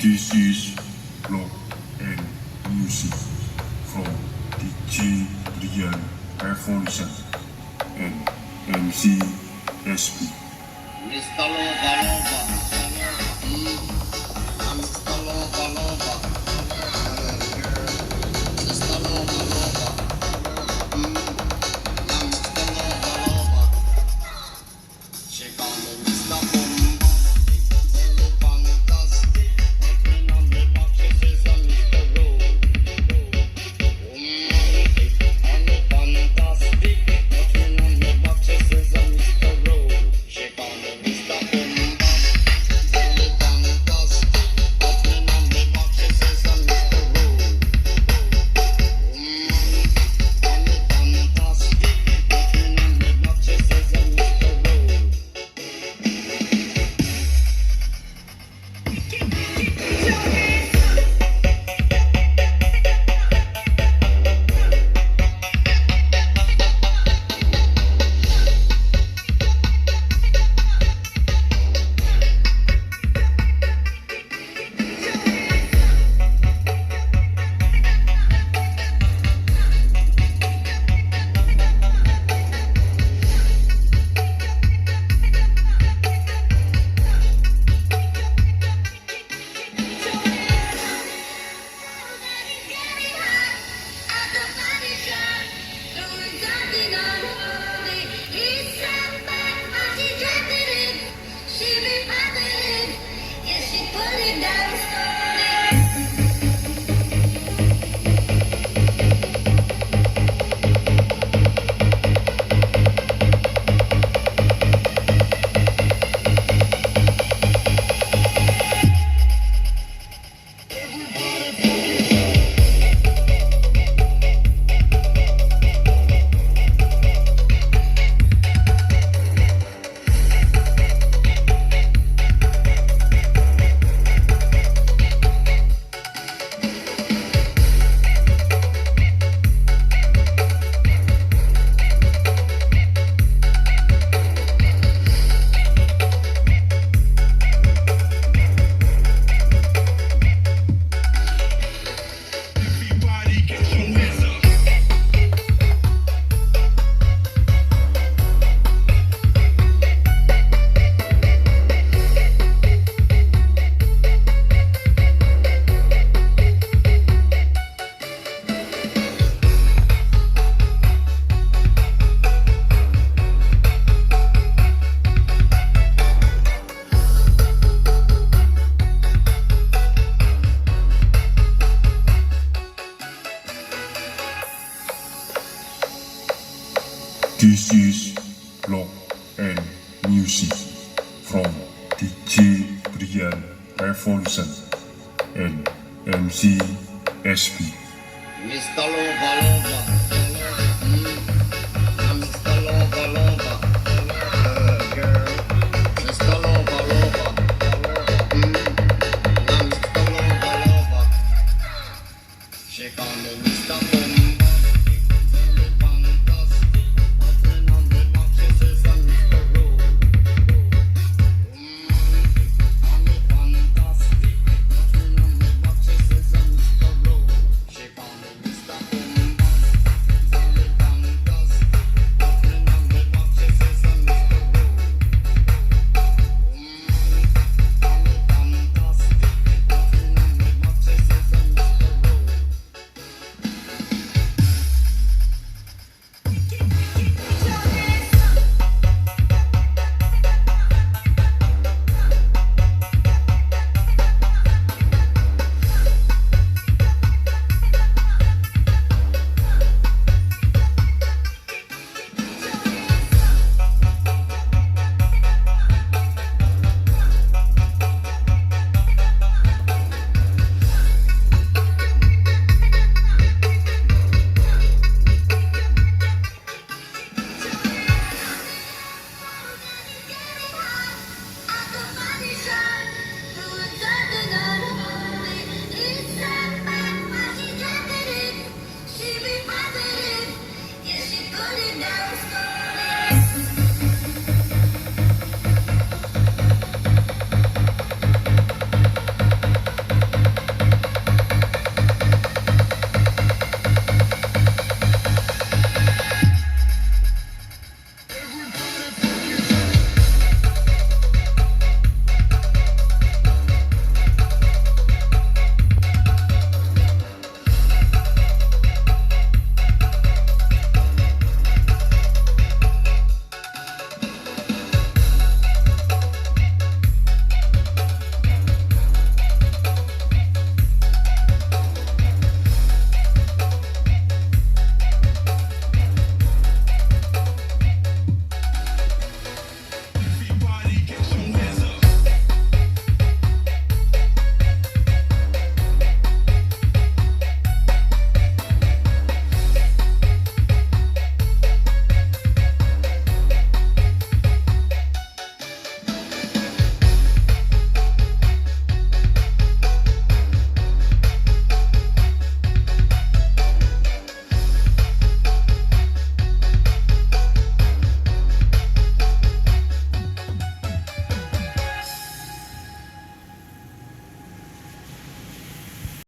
This is blog and music from DJ Brian Revolution and MC SP. Mr. Loba Loba, I'm Mr. Loba Loba, Mr. Loba Loba, I'm Mr. Loba Loba. She call me Mr. Bomba, so fantastic. But when I'm the box, she says I'm Mr. Romantic, I'm fantastic. But when I'm the box, she says I'm Mr. She call me Mr. Bomba, so fantastic. But when I'm the box, she says I'm Mr. Romantic, I'm fantastic. But when I'm the box, she says I'm Mr. This is blog and music from DJ Brian Revolution and MC SP. Mr. Loba Loba.